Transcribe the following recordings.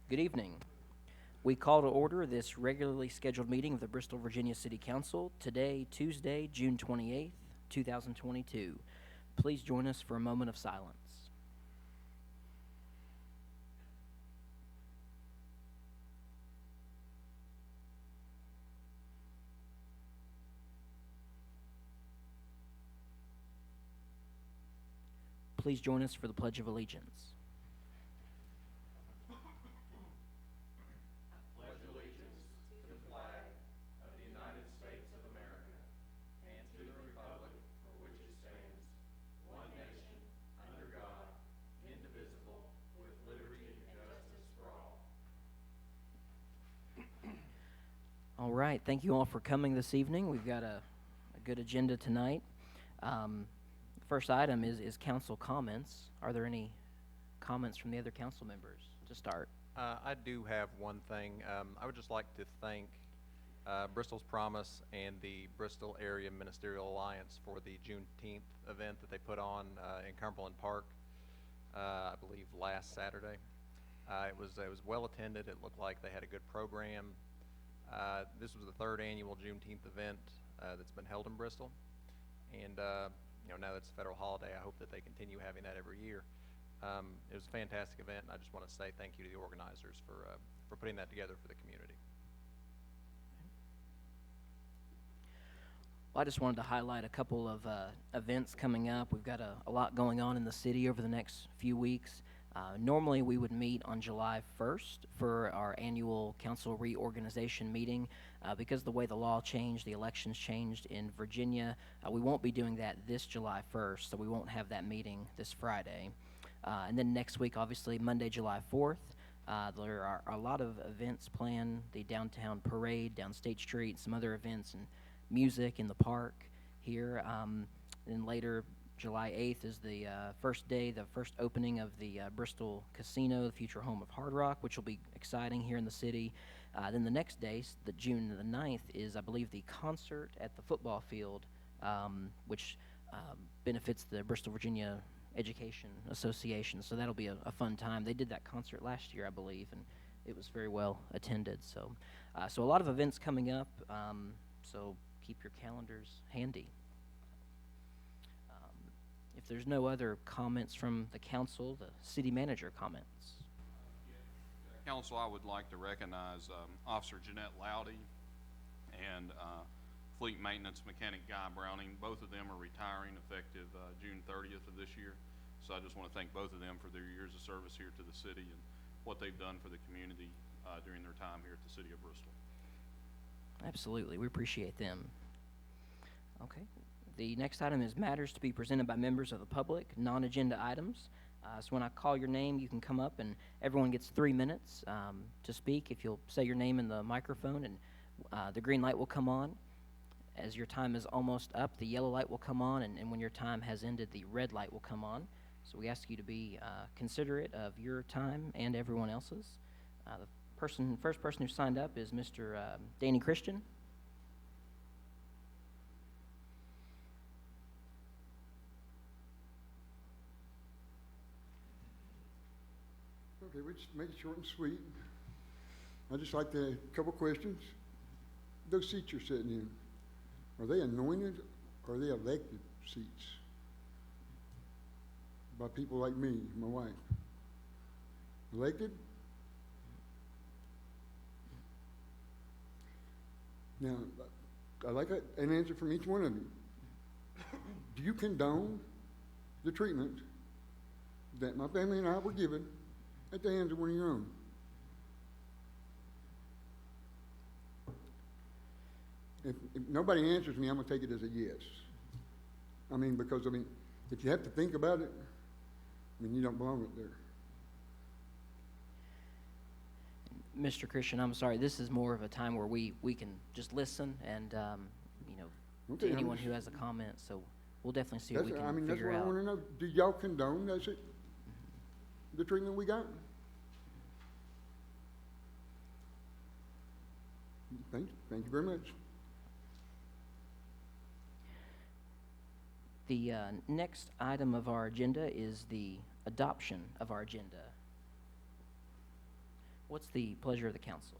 Good evening. We call to order this regularly scheduled meeting of the Bristol, Virginia City Council today, Tuesday, June 28th, 2022. Please join us for a moment of silence. Please join us for the Pledge of Allegiance. All right, thank you all for coming this evening. We've got a good agenda tonight. First item is council comments. Are there any comments from the other council members to start? I do have one thing. I would just like to thank Bristol's Promise and the Bristol Area Ministerial Alliance for the Juneteenth event that they put on in Cumberland Park, I believe last Saturday. It was well attended. It looked like they had a good program. This was the third annual Juneteenth event that's been held in Bristol, and now that it's a federal holiday, I hope that they continue having that every year. It was a fantastic event, and I just want to say thank you to the organizers for putting that together for the community. Well, I just wanted to highlight a couple of events coming up. We've got a lot going on in the city over the next few weeks. Normally we would meet on July 1st for our annual council reorganization meeting. Because the way the law changed, the elections changed in Virginia, we won't be doing that this July 1st, so we won't have that meeting this Friday. And then next week, obviously, Monday, July 4th, there are a lot of events planned, the downtown parade, down State Street, some other events and music in the park here. Then later, July 8th is the first opening of the Bristol Casino, the future home of Hard Rock, which will be exciting here in the city. Then the next day, the June the 9th, is, I believe, the concert at the football field, which benefits the Bristol, Virginia Education Association. So that'll be a fun time. They did that concert last year, I believe, and it was very well attended. So a lot of events coming up, so keep your calendars handy. If there's no other comments from the council, the city manager comments. Council, I would like to recognize Officer Jeanette Loudy and Fleet Maintenance Mechanic Guy Browning. Both of them are retiring effective June 30th of this year. So I just want to thank both of them for their years of service here to the city and what they've done for the community during their time here at the city of Bristol. Absolutely, we appreciate them. Okay. The next item is matters to be presented by members of the public, non-agenda items. So when I call your name, you can come up, and everyone gets 3 minutes to speak. If you'll say your name in the microphone, and the green light will come on. As your time is almost up, the yellow light will come on, and when your time has ended, the red light will come on. So we ask you to be considerate of your time and everyone else's. The first person who signed up is Mr. Danny Christian. Okay, we just make it short and sweet. I'd just like to, a couple questions. Those seats you're sitting in, are they anointed or are they elected seats? By people like me, my wife. Elected? Now, I'd like an answer from each one of you. Do you condone the treatment that my family and I were given at the hands of one of your own? If nobody answers me, I'm going to take it as a yes. Because if you have to think about it, you don't belong up there. Mr. Christian, I'm sorry, this is more of a time where we can just listen and, Okay, to anyone who has a comment, so we'll definitely see what we can figure out. That's what I want to know. Do y'all condone the treatment we got? Thank you very much. The next item of our agenda is the adoption of our agenda. What's the pleasure of the council?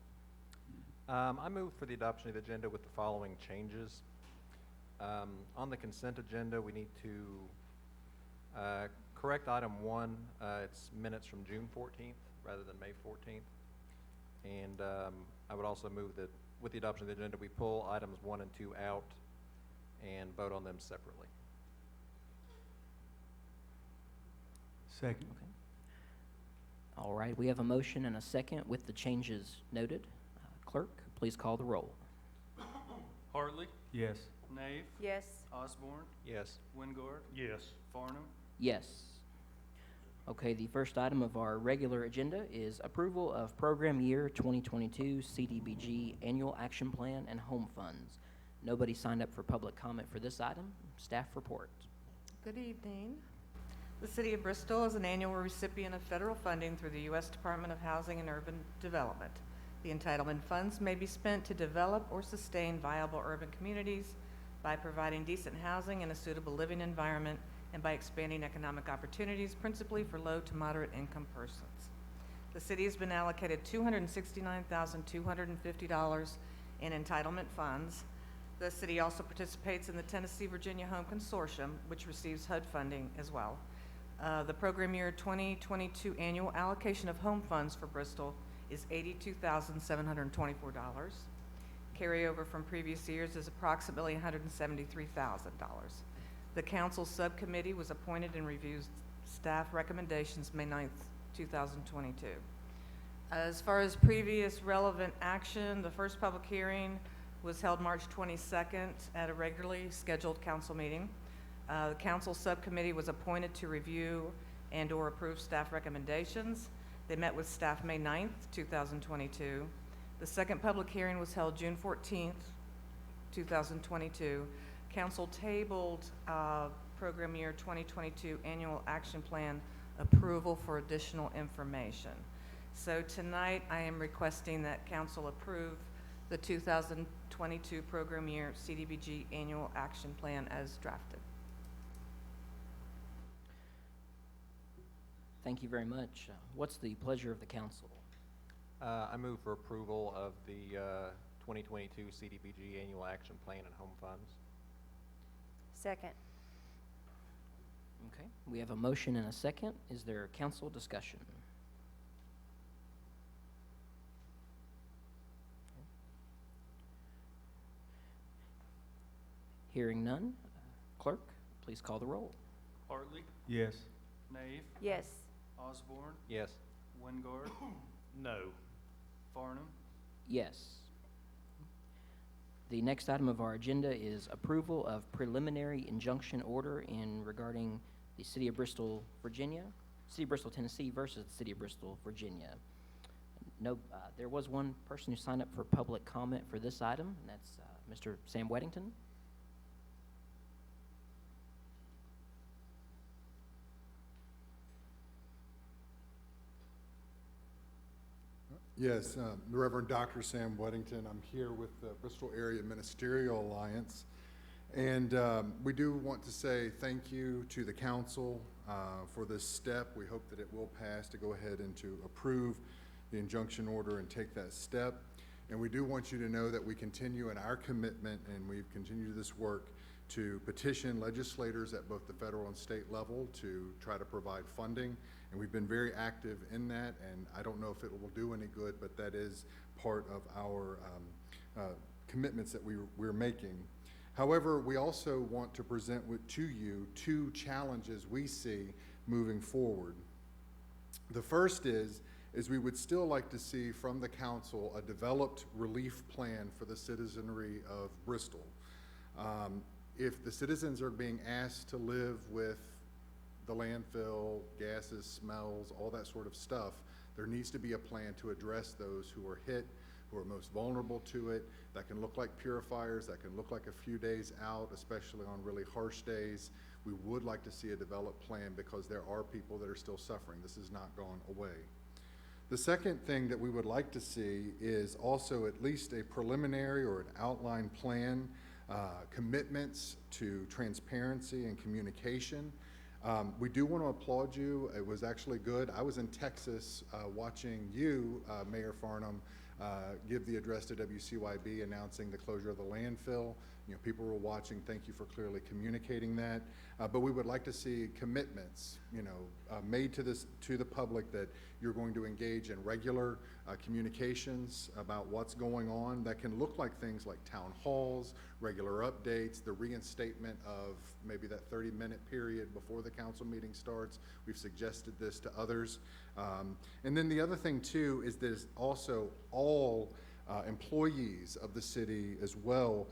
I move for the adoption of the agenda with the following changes. On the consent agenda, we need to correct item 1. It's minutes from June 14th rather than May 14th. And I would also move that with the adoption of the agenda, we pull items 1 and 2 out and vote on them separately. Second. Okay. All right, we have a motion and a second with the changes noted. Clerk, please call the roll. Hartley? Yes. Nave, Yes. Osborne, Yes. Wingard, Yes. Farnum, Yes. Okay, the first item of our regular agenda is approval of program year 2022 CDBG Annual Action Plan and Home Funds. Nobody signed up for public comment for this item. Staff report. Good evening. The City of Bristol is an annual recipient of federal funding through the U.S. Department of Housing and Urban Development. The entitlement funds may be spent to develop or sustain viable urban communities by providing decent housing and a suitable living environment and by expanding economic opportunities, principally for low to moderate income persons. The city has been allocated $269,250 in entitlement funds. The city also participates in the Tennessee-Virginia Home Consortium, which receives HUD funding as well. The program year 2022 annual allocation of home funds for Bristol is $82,724. Carryover from previous years is approximately $173,000. The council subcommittee was appointed and reviews staff recommendations May 9th, 2022. As far as previous relevant action, the first public hearing was held March 22nd at a regularly scheduled council meeting. The council subcommittee was appointed to review and/or approve staff recommendations. They met with staff May 9th, 2022. The second public hearing was held June 14th, 2022. Council tabled program year 2022 annual action plan approval for additional information. So tonight I am requesting that council approve the 2022 program year CDBG annual action plan as drafted. Thank you very much. What's the pleasure of the council? I move for approval of the 2022 CDBG Annual Action Plan and Home Funds. Second. Okay, we have a motion and a second. Is there council discussion? Hearing none, clerk, please call the roll. Hartley, Yes. Nave, Yes. Osborne, Yes. Wingard, No. Farnum, Yes. The next item of our agenda is approval of preliminary injunction order in regarding the City of Bristol, Virginia, City of Bristol, Tennessee versus the City of Bristol, Virginia. No, there was one person who signed up for public comment for this item, and that's Mr. Sam Weddington. Yes, the Reverend Dr. Sam Weddington. I'm here with the Bristol Area Ministerial Alliance. And we do want to say thank you to the council for this step. We hope that it will pass to go ahead and to approve the injunction order and take that step. And we do want you to know that we continue in our commitment, and we've continued this work to petition legislators at both the federal and state level to try to provide funding. And we've been very active in that, and I don't know if it will do any good, but that is part of our commitments that we're making. However, we also want to present to you two challenges we see moving forward. The first is we would still like to see from the council a developed relief plan for the citizenry of Bristol. If the citizens are being asked to live with the landfill, gases, smells, all that sort of stuff, there needs to be a plan to address those who are hit, who are most vulnerable to it. That can look like purifiers, that can look like a few days out, especially on really harsh days. We would like to see a developed plan because there are people that are still suffering. This has not gone away. The second thing that we would like to see is also at least a preliminary or an outline plan, commitments to transparency and communication. We do want to applaud you. It was actually good. I was in Texas watching you, Mayor Farnham, give the address to WCYB announcing the closure of the landfill. You know, people were watching. Thank you for clearly communicating that. But we would like to see commitments, you know, made to the public that you're going to engage in regular communications about what's going on. That can look like things like town halls, regular updates, the reinstatement of maybe that 30-minute period before the council meeting starts. We've suggested this to others. And then the other thing too is there's also all employees of the city as well,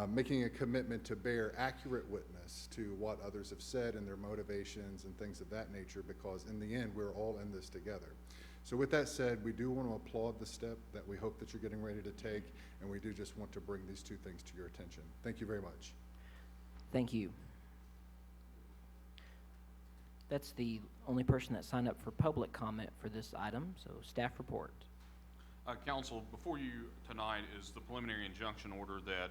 making a commitment to bear accurate witness to what others have said and their motivations and things of that nature, because in the end, we're all in this together. So with that said, we do want to applaud the step that we hope that you're getting ready to take, and we do just want to bring these two things to your attention. Thank you very much. Thank you. That's the only person that signed up for public comment for this item, so staff report. Council, before you tonight is the preliminary injunction order that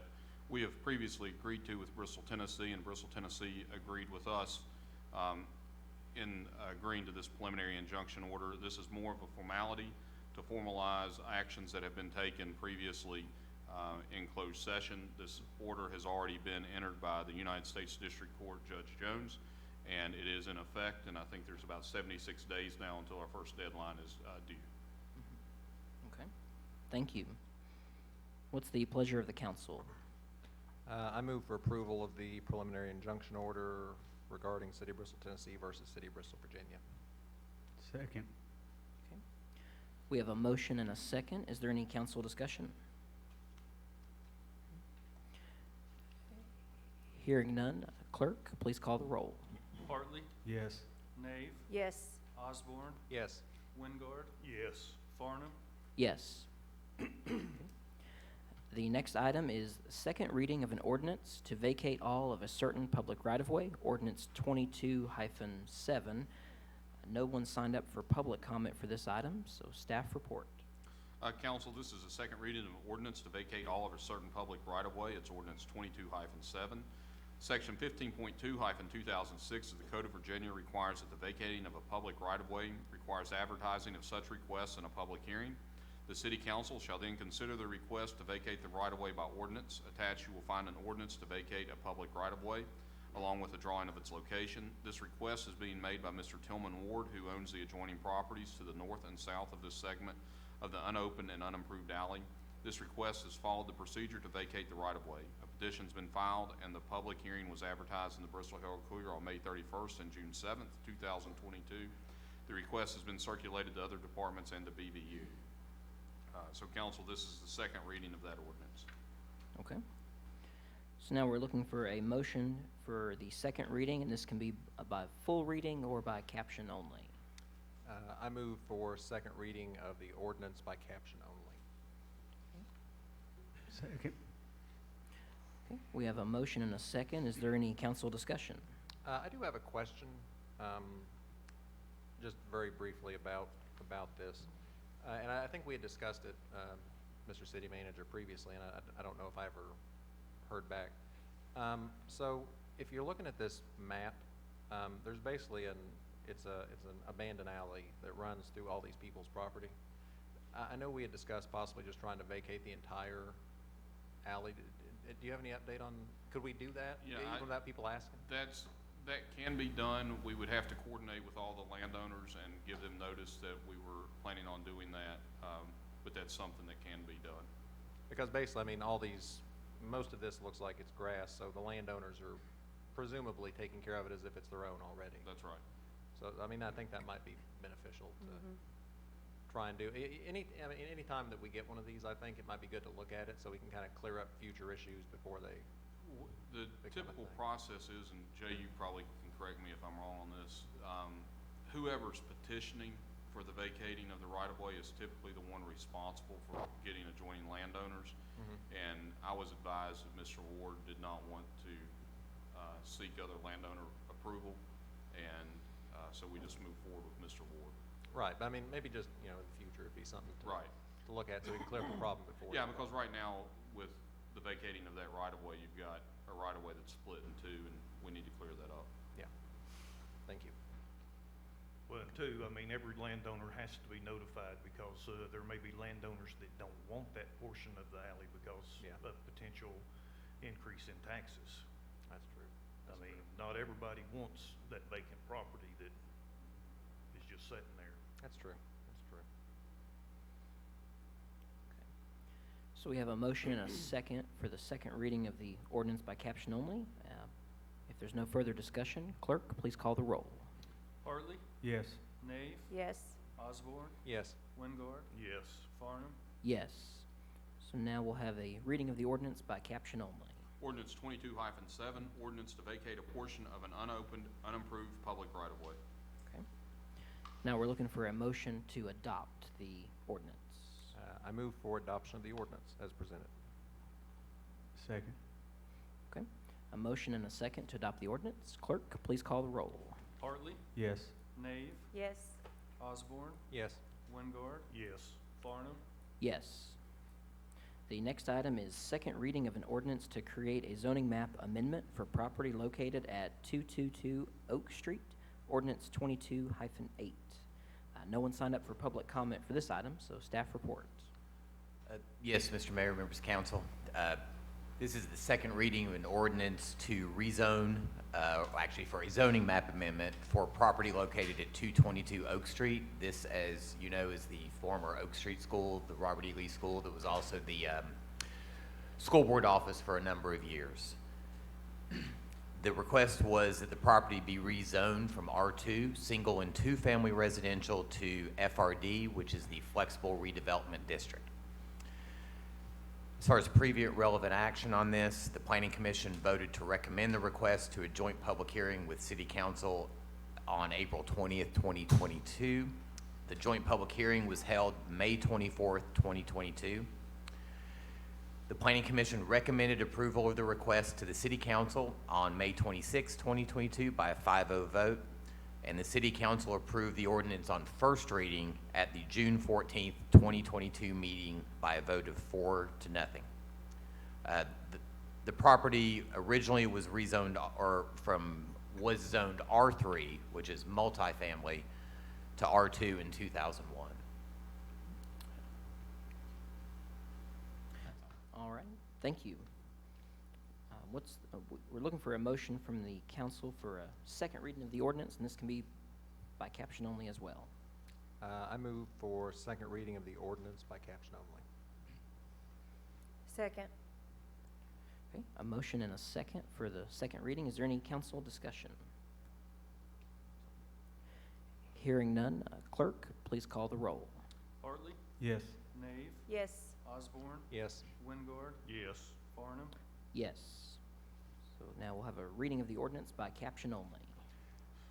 we have previously agreed to with Bristol, Tennessee, and Bristol, Tennessee agreed with us in agreeing to this preliminary injunction order. This is more of a formality to formalize actions that have been taken previously in closed session. This order has already been entered by the United States District Court Judge Jones, and it is in effect, and I think there's about 76 days now until our first deadline is due. Okay, thank you. What's the pleasure of the council? I move for approval of the preliminary injunction order regarding City of Bristol, Tennessee versus City of Bristol, Virginia. Second. Okay. We have a motion and a second. Is there any council discussion? Hearing none, clerk, please call the roll. Hartley, Yes. Nave, Yes. Osborne, Yes. Wingard, Yes. Farnham, Yes. The next item is second reading of an ordinance to vacate all of a certain public right-of-way, Ordinance 22-7. No one signed up for public comment for this item, so staff report. Council, this is a second reading of an ordinance to vacate all of a certain public right-of-way. It's Ordinance 22-7. Section 15.2-2006 of the Code of Virginia requires that the vacating of a public right-of-way requires advertising of such requests in a public hearing. The City Council shall then consider the request to vacate the right-of-way by ordinance. Attached, you will find an ordinance to vacate a public right-of-way, along with a drawing of its location. This request is being made by Mr. Tillman Ward, who owns the adjoining properties to the north and south of this segment of the unopened and unimproved alley. This request has followed the procedure to vacate the right-of-way. A petition's been filed, and the public hearing was advertised in the Bristol Herald-Courier on May 31st and June 7th, 2022. The request has been circulated to other departments and to BVU. So council, this is the second reading of that ordinance. Okay. So now we're looking for a motion for the second reading, and this can be by full reading or by caption only. I move for second reading of the ordinance by caption only. Second. Okay. We have a motion and a second. Is there any council discussion? I do have a question, just very briefly about this. And I think we had discussed it, Mr. City Manager, previously, and I don't know if I ever heard back. So if you're looking at this map, there's basically it's an abandoned alley that runs through all these people's property. I know we had discussed possibly just trying to vacate the entire alley. Do you have any update on, could we do that? Yeah, even without people asking? That can be done. We would have to coordinate with all the landowners and give them notice that we were planning on doing that, but that's something that can be done. Because basically, I mean, most of this looks like it's grass, so the landowners are presumably taking care of it as if it's their own already. That's right. So, I mean, I think that might be beneficial to try and do. Any time that we get one of these, I think it might be good to look at it so we can kind of clear up future issues before they. The typical process is, and Jay, you probably can correct me if I'm wrong on this, whoever's petitioning for the vacating of the right-of-way is typically the one responsible for getting adjoining landowners. And I was advised that Mr. Ward did not want to seek other landowner approval, and so we just moved forward with Mr. Ward. Right, but I mean, maybe just, in the future, it'd be something to look at so we can clear up the problem before. Yeah, because right now, with the vacating of that right-of-way, you've got a right-of-way that's split in two, and we need to clear that up. Yeah. Thank too, I mean, every landowner has to be notified because there may be landowners that don't want that portion of the alley because Yeah. of potential increase in taxes. That's true. I mean, not everybody wants that vacant property that is just sitting there. That's true. That's true. So we have a motion and a second for the second reading of the ordinance by caption only. If there's no further discussion, clerk, please call the roll. Hartley, Yes. Nave, yes, Osborne, Yes. Wingard, Yes. Farnum, Yes. So now we'll have a reading of the ordinance by caption only. Ordinance 22-7, ordinance to vacate a portion of an unopened, unimproved public right-of-way. Okay. Now we're looking for a motion to adopt the ordinance. I move for adoption of the ordinance as presented. Second. Okay. A motion and a second to adopt the ordinance. Clerk, please call the roll. Hartley, Yes. Nave, yes, Osborne, Yes. Wingard, Yes. Farnum, Yes. The next item is second reading of an ordinance to create a zoning map amendment for property located at 222 Oak Street, ordinance 22-8. No one signed up for public comment for this item, so staff report. Yes, Mr. Mayor, members of council. This is the second reading of an ordinance to rezone, actually for a zoning map amendment for property located at 222 Oak Street. This, as you know, is the former Oak Street School, the Robert E. Lee School that was also the school board office for a number of years. The request was that the property be rezoned from R2, single and two-family residential, to FRD, which is the Flexible Redevelopment District. As far as previous relevant action on this, the Planning Commission voted to recommend the request to a joint public hearing with City Council on April 20th, 2022. The joint public hearing was held May 24th, 2022. The Planning Commission recommended approval of the request to the City Council on May 26, 2022 by a 5-0 vote, and the City Council approved the ordinance on first reading at the June 14, 2022 meeting by a vote of 4-0. The property originally was rezoned was zoned R3, which is multifamily, to R2 in 2001. All right, thank you. We're looking for a motion from the council for a second reading of the ordinance, and this can be by caption only as well. I move for second reading of the ordinance by caption only. second, Okay, a motion and a second for the second reading. Is there any council discussion? Hearing none, clerk, please call the roll. Hartley, Yes. Nave, yes, Osborne, Yes. Wingard, Yes. Farnum, Yes. So now we'll have a reading of the ordinance by caption only.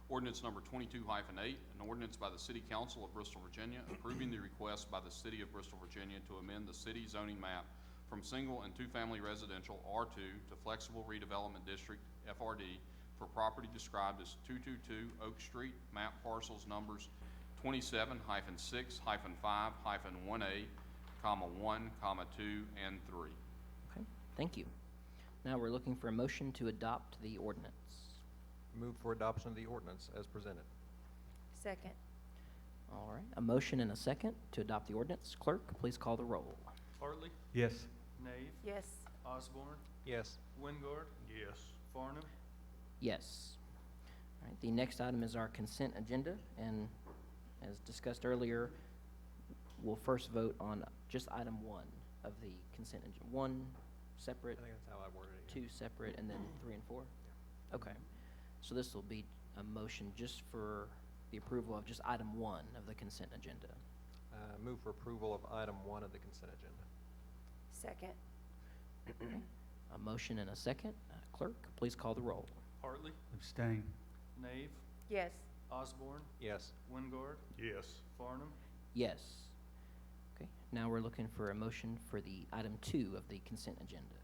Ordinance number 22-8, an ordinance by the City Council of Bristol, Virginia, approving the request by the City of Bristol, Virginia to amend the city zoning map from single and two-family residential R2 to Flexible Redevelopment District FRD for property described as 222 Oak Street, map parcels numbers 27-6-5-1A, 1, 2, and 3. Okay, thank you. Now we're looking for a motion to adopt the ordinance. Move for adoption of the ordinance as presented. second, All right, a motion and a second to adopt the ordinance. Clerk, please call the roll. Hartley, Yes. Nave, yes, Osborne, Yes. Wingard, Yes. Farnum, Yes. All right, the next item is our consent agenda, and as discussed earlier, we'll first vote on just item 1 of the consent agenda. 1 separate, I think that's how I worded it. 2 separate, and then 3 and 4? Okay. So this will be a motion just for the approval of just item 1 of the consent agenda. Move for approval of item 1 of the consent agenda. second, A motion and a second. Clerk, please call the roll. Hartley, Abstain. Nave, yes, Osborne, Yes. Wingard, Yes. Farnum, Yes. Okay, now we're looking for a motion for the item 2 of the consent agenda.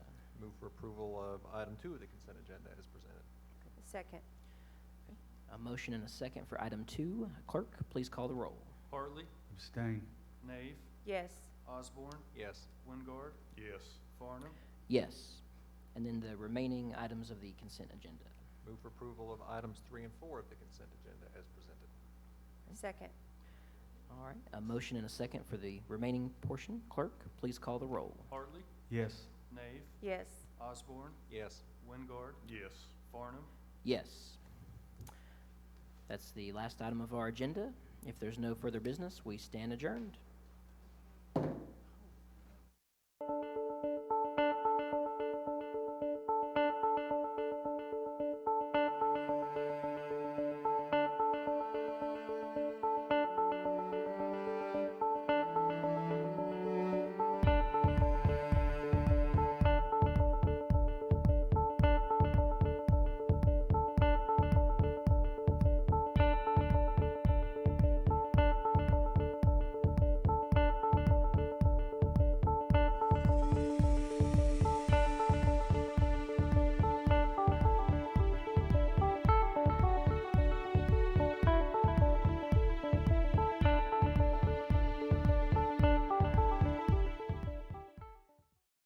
Move for approval of item 2 of the consent agenda as presented. second, A motion and a second for item 2. Clerk, please call the roll. Hartley, Abstain. Nave, yes, Osborne, Yes. Wingard, Yes. Farnum, Yes. And then the remaining items of the consent agenda. Move for approval of items 3 and 4 of the consent agenda as presented. Second. All right, a motion and a second for the remaining portion. Clerk, please call the roll. Hartley, Yes. Nave, Yes. Osborne, Yes. Wingard, Yes. Farnum. Yes. That's the last item of our agenda. If there's no further business, we stand adjourned.